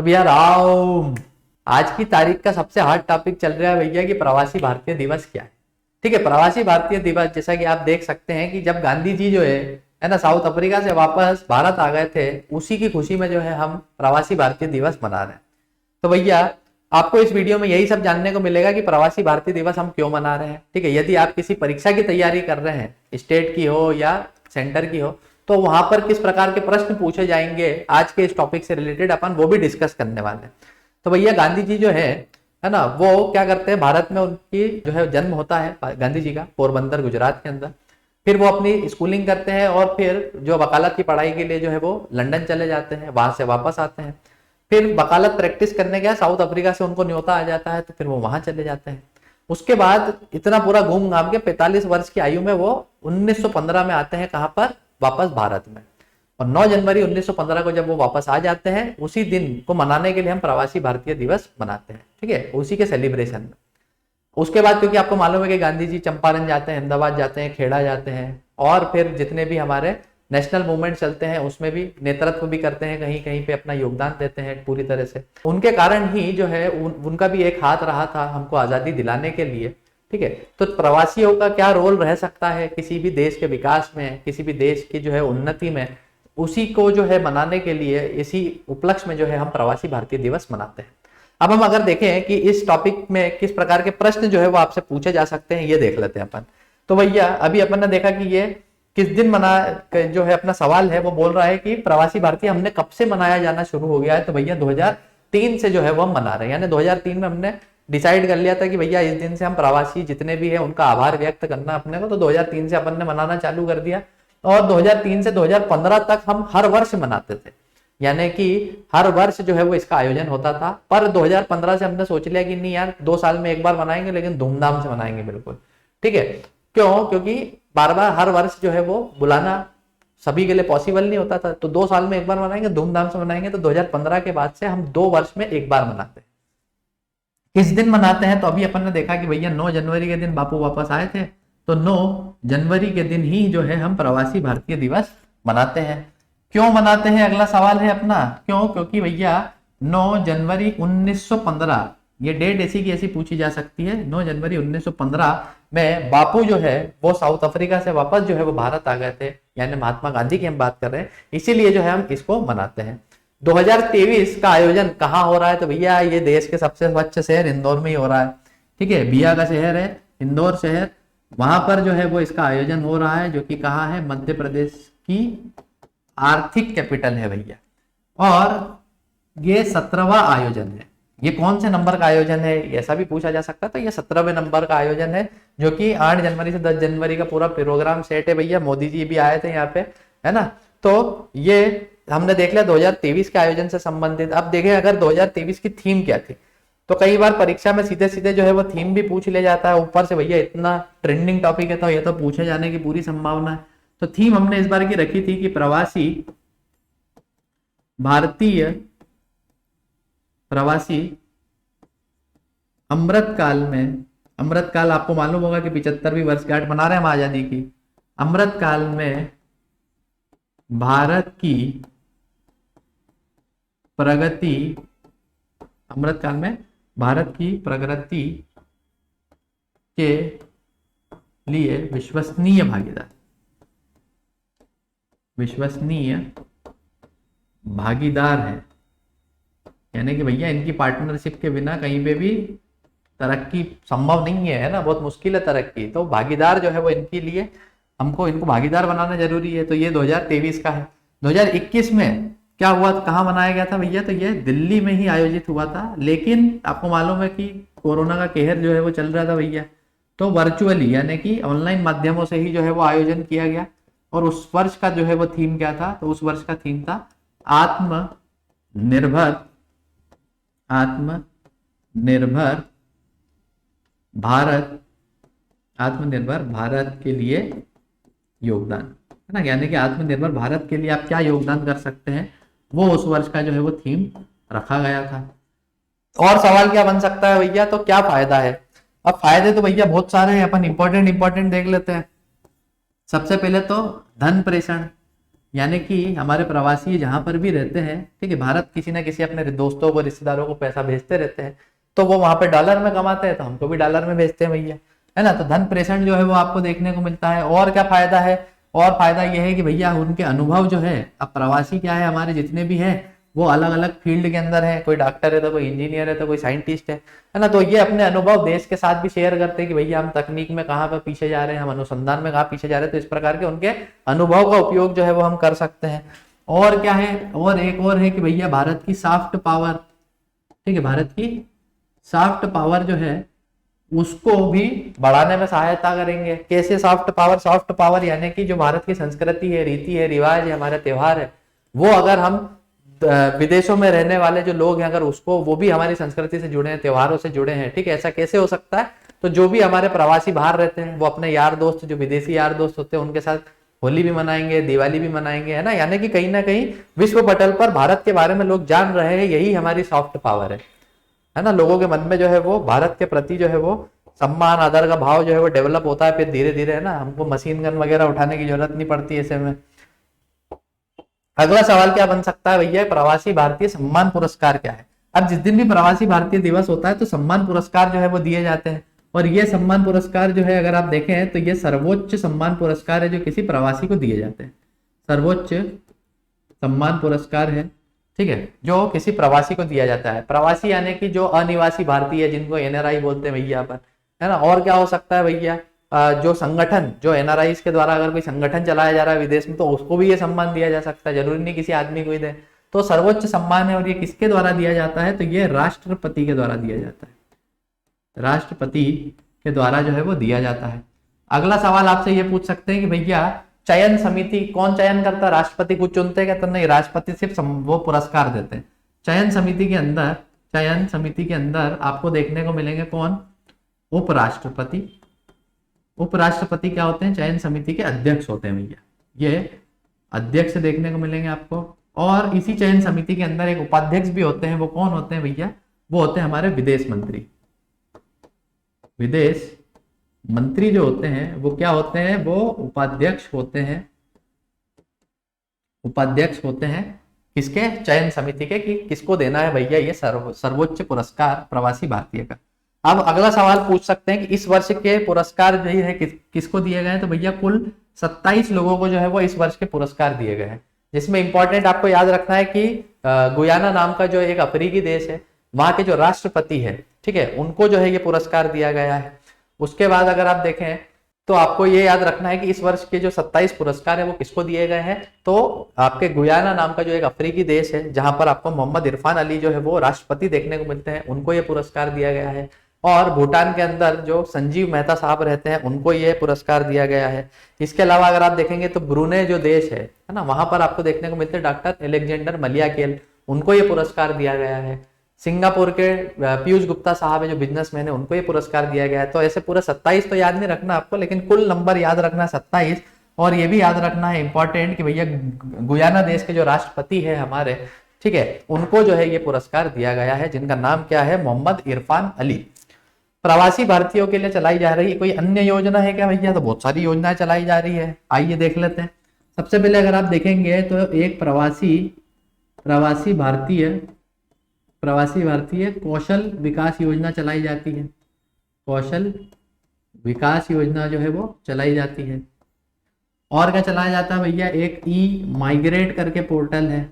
तो भैया राम, आज की तारीख का सबसे हॉट टॉपिक चल रहा है भैया कि प्रवासी भारतीय दिवस क्या है। ठीक है, प्रवासी भारतीय दिवस जैसा कि आप देख सकते हैं कि जब गांधी जी जो है ना साउथ अफ्रीका से वापस भारत आ गए थे, उसी की खुशी में जो है हम प्रवासी भारतीय दिवस मना रहे हैं। तो भैया आपको इस वीडियो में यही सब जानने को मिलेगा कि प्रवासी भारतीय दिवस हम क्यों मना रहे हैं। ठीक है, यदि आप किसी परीक्षा की तैयारी कर रहे हैं, स्टेट की हो या सेंटर की हो, तो वहां पर किस प्रकार के प्रश्न पूछे जाएंगे आज के इस टॉपिक से रिलेटेड अपन वो भी डिस्कस करने वाले हैं। तो भैया गांधी जी जो है ना, वो क्या करते हैं, भारत में उनकी जो है जन्म होता है गांधी जी का पोरबंदर गुजरात के अंदर। फिर वो अपनी स्कूलिंग करते हैं और फिर जो वकालत की पढ़ाई के लिए जो है वो लंदन चले जाते हैं, वहां से वापस आते हैं। फिर वकालत प्रैक्टिस करने गया साउथ अफ्रीका से, उनको न्योता आ जाता है तो फिर वो वहां चले जाते हैं। उसके बाद इतना पूरा घूम घाम के 45 वर्ष की आयु में वो 1915 में आते हैं, कहां पर, वापस भारत में। और 9 जनवरी 1915 को जब वो वापस आ जाते हैं, उसी दिन को मनाने के लिए हम प्रवासी भारतीय दिवस मनाते हैं। ठीक है, उसी के सेलिब्रेशन में। उसके बाद क्योंकि आपको मालूम है कि गांधी जी चंपारण जाते हैं, अहमदाबाद जाते हैं, खेड़ा जाते हैं, और फिर जितने भी हमारे नेशनल मूवमेंट चलते हैं उसमें भी नेतृत्व भी करते हैं, कहीं कहीं पे अपना योगदान देते हैं पूरी तरह से। उनके कारण ही जो है उनका भी एक हाथ रहा था हमको आजादी दिलाने के लिए। ठीक है, तो प्रवासियों का क्या रोल रह सकता है किसी भी देश के विकास में, किसी भी देश की जो है उन्नति में, उसी को जो है मनाने के लिए, इसी उपलक्ष्य में जो है हम प्रवासी भारतीय दिवस मनाते हैं। अब हम अगर देखें कि इस टॉपिक में किस प्रकार के प्रश्न जो है वो आपसे पूछे जा सकते हैं, ये देख लेते हैं अपन। तो भैया अभी अपन ने देखा कि ये किस दिन मना, जो है अपना सवाल है वो बोल रहा है कि प्रवासी भारतीय हमने कब से मनाया जाना शुरू हो गया है। तो भैया 2003 से जो है वो हम मना रहे हैं, यानी 2003 में हमने डिसाइड कर लिया था कि भैया इस दिन से हम प्रवासी जितने भी है उनका आभार व्यक्त करना अपने को। तो 2003 से अपन ने मनाना चालू कर दिया, और 2003 से 2015 तक हम हर वर्ष मनाते थे, यानी कि हर वर्ष जो है वो इसका आयोजन होता था। पर 2015 से हमने सोच लिया कि नहीं यार, 2 साल में एक बार मनाएंगे, लेकिन धूमधाम से मनाएंगे बिल्कुल। ठीक है, क्यों? क्योंकि बार बार हर वर्ष जो है वो बुलाना सभी के लिए पॉसिबल नहीं होता था, तो 2 साल में एक बार मनाएंगे, धूमधाम से मनाएंगे। तो 2015 के बाद से हम 2 वर्ष में एक बार मनाते हैं। किस दिन मनाते हैं? तो अभी अपन ने देखा कि भैया 9 जनवरी के दिन बापू वापस आए थे, तो 9 जनवरी के दिन ही जो है हम प्रवासी भारतीय दिवस मनाते हैं। क्यों मनाते हैं, अगला सवाल है अपना, क्यों? क्योंकि भैया 9 जनवरी 1915, ये डेट ऐसी की ऐसी पूछी जा सकती है। 9 जनवरी 1915 में बापू जो है वो साउथ अफ्रीका से वापस जो है वो भारत आ गए थे, यानी महात्मा गांधी की हम बात कर रहे हैं, इसीलिए जो है हम इसको मनाते हैं। 2023 का आयोजन कहाँ हो रहा है? तो भैया ये देश के सबसे स्वच्छ शहर इंदौर में ही हो रहा है। ठीक है, बिया का शहर है इंदौर शहर, वहां पर जो है वो इसका आयोजन हो रहा है, जो कि कहाँ है, मध्य प्रदेश की आर्थिक कैपिटल है भैया। और ये 17वां आयोजन है। ये कौन से नंबर का आयोजन है ऐसा भी पूछा जा सकता है, तो ये 17वें नंबर का आयोजन है, जो कि 8 जनवरी से 10 जनवरी का पूरा प्रोग्राम सेट है भैया। मोदी जी भी आए थे यहाँ पे, है ना। तो ये हमने देख लिया 2023 के आयोजन से संबंधित। अब देखें अगर 2023 की थीम क्या थी, तो कई बार परीक्षा में सीधे सीधे जो है वो थीम भी पूछ लिया जाता है, ऊपर से भैया इतना ट्रेंडिंग टॉपिक है तो ये तो पूछे जाने की पूरी संभावना है। तो थीम हमने इस बार की रखी थी कि प्रवासी अमृतकाल में, अमृतकाल आपको मालूम होगा कि 75वीं वर्षगांठ मना रहे हैं हम आजादी की। अमृतकाल में भारत की प्रगति, अमृतकाल में भारत की प्रगति के लिए विश्वसनीय भागीदार है, यानी कि भैया इनकी पार्टनरशिप के बिना कहीं पे भी तरक्की संभव नहीं है ना, बहुत मुश्किल है तरक्की। तो भागीदार जो है वो इनके लिए, हमको इनको भागीदार बनाना जरूरी है। तो ये 2023 का है। 2021 में क्या हुआ, कहाँ मनाया गया था भैया? तो ये दिल्ली में ही आयोजित हुआ था, लेकिन आपको मालूम है कि कोरोना का कहर जो है वो चल रहा था भैया, तो वर्चुअली यानी कि ऑनलाइन माध्यमों से ही जो है वो आयोजन किया गया। और उस वर्ष का जो है वो थीम क्या था? तो उस वर्ष का थीम था आत्मनिर्भर भारत के लिए योगदान, है ना। यानी कि आत्मनिर्भर भारत के लिए आप क्या योगदान कर सकते हैं, वो उस वर्ष का जो है वो थीम रखा गया था। और सवाल क्या बन सकता है भैया, तो क्या फायदा है? अब फायदे तो भैया बहुत सारे हैं, अपन इंपॉर्टेंट देख लेते हैं। सबसे पहले तो धन प्रेषण, यानी कि हमारे प्रवासी जहां पर भी रहते हैं, ठीक है, भारत किसी ना किसी अपने दोस्तों को, रिश्तेदारों को पैसा भेजते रहते हैं, तो वो वहां पे डॉलर में कमाते हैं, तो हमको भी डॉलर में भेजते हैं भैया, है ना। तो धन प्रेषण जो है वो आपको देखने को मिलता है। और क्या फायदा है? और फायदा यह है कि भैया उनके अनुभव जो है, अब प्रवासी क्या है, हमारे जितने भी हैं वो अलग अलग फील्ड के अंदर है, कोई डॉक्टर है तो कोई इंजीनियर है तो कोई साइंटिस्ट है ना। तो ये अपने अनुभव देश के साथ भी शेयर करते हैं कि भैया हम तकनीक में कहाँ पर पीछे जा रहे हैं, हम अनुसंधान में कहाँ पीछे जा रहे हैं। तो इस प्रकार के उनके अनुभव का उपयोग जो है वो हम कर सकते हैं। और क्या है, और एक और है कि भैया भारत की सॉफ्ट पावर, ठीक है, भारत की सॉफ्ट पावर जो है उसको भी बढ़ाने में सहायता करेंगे। कैसे सॉफ्ट पावर? सॉफ्ट पावर यानी कि जो भारत की संस्कृति है, रीति है, रिवाज है, हमारे त्योहार है, वो अगर हम विदेशों में रहने वाले जो लोग हैं, अगर उसको, वो भी हमारी संस्कृति से जुड़े हैं, त्योहारों से जुड़े हैं, ठीक है, ऐसा कैसे हो सकता है? तो जो भी हमारे प्रवासी बाहर रहते हैं वो अपने यार दोस्त, जो विदेशी यार दोस्त होते हैं, उनके साथ होली भी मनाएंगे, दिवाली भी मनाएंगे, है ना। यानी कि कहीं ना कहीं विश्व पटल पर भारत के बारे में लोग जान रहे हैं, यही हमारी सॉफ्ट पावर है ना। लोगों के मन में जो है वो भारत के प्रति जो है वो सम्मान, आदर का भाव जो है वो डेवलप होता है, फिर धीरे धीरे, है ना, हमको मशीन गन वगैरह उठाने की जरूरत नहीं पड़ती ऐसे में। अगला सवाल क्या बन सकता है भैया? प्रवासी भारतीय सम्मान पुरस्कार क्या है? अब जिस दिन भी प्रवासी भारतीय दिवस होता है तो सम्मान पुरस्कार जो है वो दिए जाते हैं। और ये सम्मान पुरस्कार जो है, अगर आप देखें तो ये सर्वोच्च सम्मान पुरस्कार है जो किसी प्रवासी को दिए जाते हैं। सर्वोच्च सम्मान पुरस्कार है, ठीक है, जो किसी प्रवासी को दिया जाता है। प्रवासी यानी कि जो अनिवासी भारतीय है, जिनको एनआरआई बोलते हैं भैया अपन, है ना। और क्या हो सकता है भैया? जो संगठन, जो एनआरआई के द्वारा अगर कोई संगठन चलाया जा रहा है विदेश में, तो उसको भी ये सम्मान दिया जा सकता है, जरूरी नहीं किसी आदमी को ही दे। तो सर्वोच्च सम्मान है, और ये किसके द्वारा दिया जाता है? तो ये राष्ट्रपति के द्वारा दिया जाता है। राष्ट्रपति के द्वारा जो है वो दिया जाता है। अगला सवाल आपसे ये पूछ सकते हैं कि भैया चयन समिति कौन चयन करता है? राष्ट्रपति कुछ चुनते हैं क्या? तो नहीं, राष्ट्रपति सिर्फ वो पुरस्कार देते हैं। चयन समिति के अंदर आपको देखने को मिलेंगे कौन? उपराष्ट्रपति। उपराष्ट्रपति क्या होते हैं? चयन समिति के अध्यक्ष होते हैं भैया, ये अध्यक्ष देखने को मिलेंगे आपको। और इसी चयन समिति के अंदर एक उपाध्यक्ष भी होते हैं। वो कौन होते हैं भैया? वो होते हैं हमारे विदेश मंत्री। विदेश मंत्री जो होते हैं वो क्या होते हैं? वो उपाध्यक्ष होते हैं। उपाध्यक्ष होते हैं किसके? चयन समिति के, कि किसको देना है भैया ये सर्वोच्च पुरस्कार प्रवासी भारतीय का। अब अगला सवाल पूछ सकते हैं कि इस वर्ष के पुरस्कार जो है किसको दिए गए हैं? तो भैया कुल 27 लोगों को जो है वो इस वर्ष के पुरस्कार दिए गए हैं, जिसमें इंपॉर्टेंट आपको याद रखना है कि गुयाना नाम का जो एक अफ्रीकी देश है, वहां के जो राष्ट्रपति है, ठीक है, उनको जो है ये पुरस्कार दिया गया है। उसके बाद अगर आप देखें तो आपको ये याद रखना है कि इस वर्ष के जो 27 पुरस्कार है वो किसको दिए गए हैं? तो आपके गुयाना नाम का जो एक अफ्रीकी देश है, जहां पर आपको मोहम्मद इरफान अली जो है वो राष्ट्रपति देखने को मिलते हैं, उनको ये पुरस्कार दिया गया है। और भूटान के अंदर जो संजीव मेहता साहब रहते हैं, उनको ये पुरस्कार दिया गया है। इसके अलावा अगर आप देखेंगे तो ब्रुनेई जो देश है ना, वहां पर आपको देखने को मिलते हैं डॉक्टर एलेक्जेंडर मलियाकेल, उनको ये पुरस्कार दिया गया है। सिंगापुर के पीयूष गुप्ता साहब है जो बिजनेसमैन है, उनको ये पुरस्कार दिया गया है। तो ऐसे पूरा 27 तो याद नहीं रखना आपको, लेकिन कुल नंबर याद रखना 27। और ये भी याद रखना है इंपॉर्टेंट कि भैया गुयाना देश के जो राष्ट्रपति है हमारे, ठीक है, उनको जो है ये पुरस्कार दिया गया है, जिनका नाम क्या है? मोहम्मद इरफान अली। प्रवासी भारतीयों के लिए चलाई जा रही कोई अन्य योजना है क्या भैया? तो बहुत सारी योजनाएं चलाई जा रही है, आइए देख लेते हैं। सबसे पहले अगर आप देखेंगे तो एक प्रवासी भारतीय कौशल विकास योजना चलाई जाती है। कौशल विकास योजना जो है वो चलाई जाती है। और क्या चलाया जाता है भैया? एक माइग्रेट करके पोर्टल है।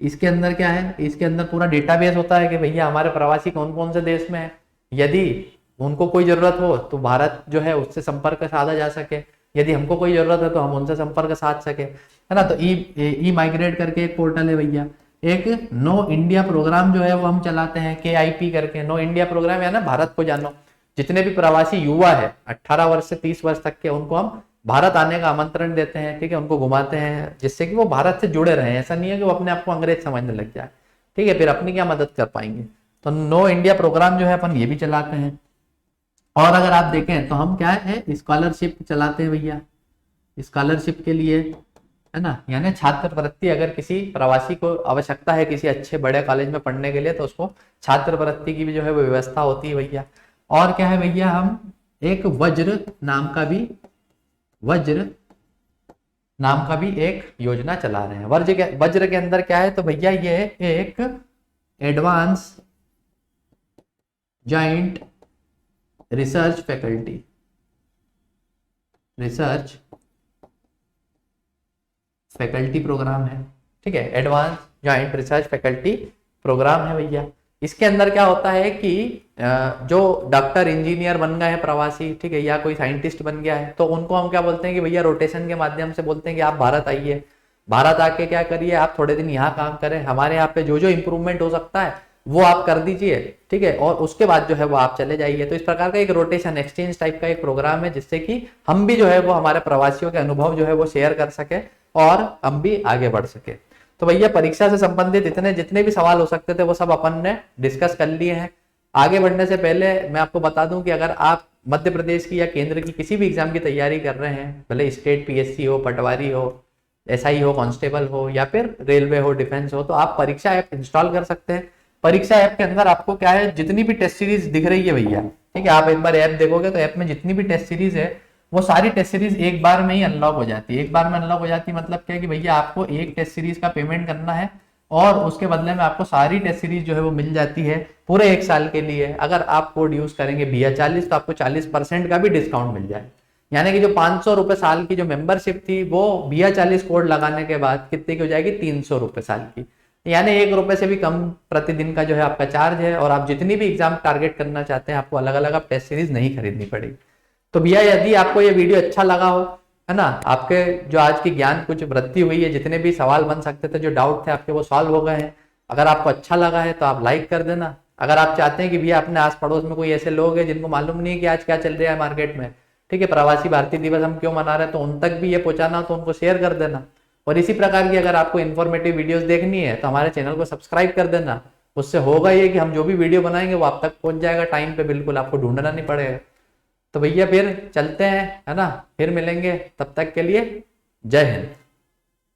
इसके अंदर क्या है? इसके अंदर पूरा डेटाबेस होता है कि भैया हमारे प्रवासी कौन कौन से देश में है, यदि उनको कोई जरूरत हो तो भारत जो है उससे संपर्क साधा जा सके, यदि हमको कोई जरूरत है तो हम उनसे संपर्क साध सके, है ना। तो ई माइग्रेट करके एक पोर्टल है भैया। एक नो इंडिया प्रोग्राम जो है वो हम चलाते हैं, KIP करके। नो इंडिया प्रोग्राम है ना, भारत को जानो। जितने भी प्रवासी युवा है 18 वर्ष से 30 वर्ष तक के, उनको हम भारत आने का आमंत्रण देते हैं, ठीक है, उनको घुमाते हैं, जिससे कि वो भारत से जुड़े रहे। ऐसा नहीं है कि वो अपने आप को अंग्रेज समझने लग जाए, ठीक है, फिर अपनी क्या मदद कर पाएंगे। तो नो इंडिया प्रोग्राम जो है अपन ये भी चलाते हैं। और अगर आप देखें तो हम क्या है, स्कॉलरशिप चलाते हैं भैया। स्कॉलरशिप के लिए, है ना, यानी छात्रवृत्ति, अगर किसी प्रवासी को आवश्यकता है किसी अच्छे बड़े कॉलेज में पढ़ने के लिए, तो उसको छात्रवृत्ति की भी जो है वो व्यवस्था होती है भैया। और क्या है भैया, हम एक वज्र नाम का भी एक योजना चला रहे हैं। वज्र के अंदर क्या है, तो भैया ये एक advance joint research faculty, research faculty programme है। ठीक है, advance joint research faculty programme है भैया। इसके अंदर क्या होता है कि जो डॉक्टर इंजीनियर बन गए हैं प्रवासी, ठीक है, या कोई साइंटिस्ट बन गया है, तो उनको हम क्या बोलते हैं कि भैया रोटेशन के माध्यम से बोलते हैं कि आप भारत आइए, भारत आके क्या करिए, आप थोड़े दिन यहाँ काम करें, हमारे यहाँ पे जो जो इम्प्रूवमेंट हो सकता है वो आप कर दीजिए, ठीक है, और उसके बाद जो है वो आप चले जाइए। तो इस प्रकार का एक रोटेशन एक्सचेंज टाइप का एक प्रोग्राम है, जिससे कि हम भी जो है वो हमारे प्रवासियों के अनुभव जो है वो शेयर कर सके और हम भी आगे बढ़ सके। तो भैया परीक्षा से संबंधित इतने जितने भी सवाल हो सकते थे वो सब अपन ने डिस्कस कर लिए हैं। आगे बढ़ने से पहले मैं आपको बता दूं कि अगर आप मध्य प्रदेश की या केंद्र की किसी भी एग्जाम की तैयारी कर रहे हैं, भले स्टेट पीएससी हो, पटवारी हो, एसआई हो, कांस्टेबल हो, या फिर रेलवे हो, डिफेंस हो, तो आप परीक्षा ऐप इंस्टॉल कर सकते हैं। परीक्षा ऐप के अंदर आपको क्या है, जितनी भी टेस्ट सीरीज दिख रही है भैया, ठीक है, आप एक बार ऐप देखोगे तो ऐप में जितनी भी टेस्ट सीरीज है वो सारी टेस्ट सीरीज एक बार में ही अनलॉक हो जाती है। एक बार में अनलॉक हो जाती है मतलब क्या है कि भैया आपको एक टेस्ट सीरीज का पेमेंट करना है और उसके बदले में आपको सारी टेस्ट सीरीज जो है वो मिल जाती है पूरे एक साल के लिए। अगर आप कोड यूज करेंगे BIA40 तो आपको 40% का भी डिस्काउंट मिल जाए। यानी कि जो 500 रुपए साल की जो मेंबरशिप थी वो BIA40 कोड लगाने के बाद कितने की हो जाएगी, 300 रुपए साल की। यानी 1 रुपए से भी कम प्रतिदिन का जो है आपका चार्ज है, और आप जितनी भी एग्जाम टारगेट करना चाहते हैं आपको अलग अलग आप टेस्ट सीरीज नहीं खरीदनी पड़ेगी। तो भैया यदि आपको ये वीडियो अच्छा लगा हो, है ना, आपके जो आज की ज्ञान कुछ वृद्धि हुई है, जितने भी सवाल बन सकते थे, जो डाउट थे आपके, वो सॉल्व हो गए हैं। अगर आपको अच्छा लगा है तो आप लाइक कर देना। अगर आप चाहते हैं कि भैया अपने आस पड़ोस में कोई ऐसे लोग हैं जिनको मालूम नहीं है कि आज क्या चल रहा है मार्केट में, ठीक है, प्रवासी भारतीय दिवस हम क्यों मना रहे हैं, तो उन तक भी ये पहुंचाना, तो उनको शेयर कर देना। और इसी प्रकार की अगर आपको इन्फॉर्मेटिव वीडियोस देखनी है तो हमारे चैनल को सब्सक्राइब कर देना। उससे होगा ये कि हम जो भी वीडियो बनाएंगे वो आप तक पहुंच जाएगा टाइम पे, बिल्कुल आपको ढूंढना नहीं पड़ेगा। तो भैया फिर चलते हैं, है ना, फिर मिलेंगे, तब तक के लिए जय हिंद।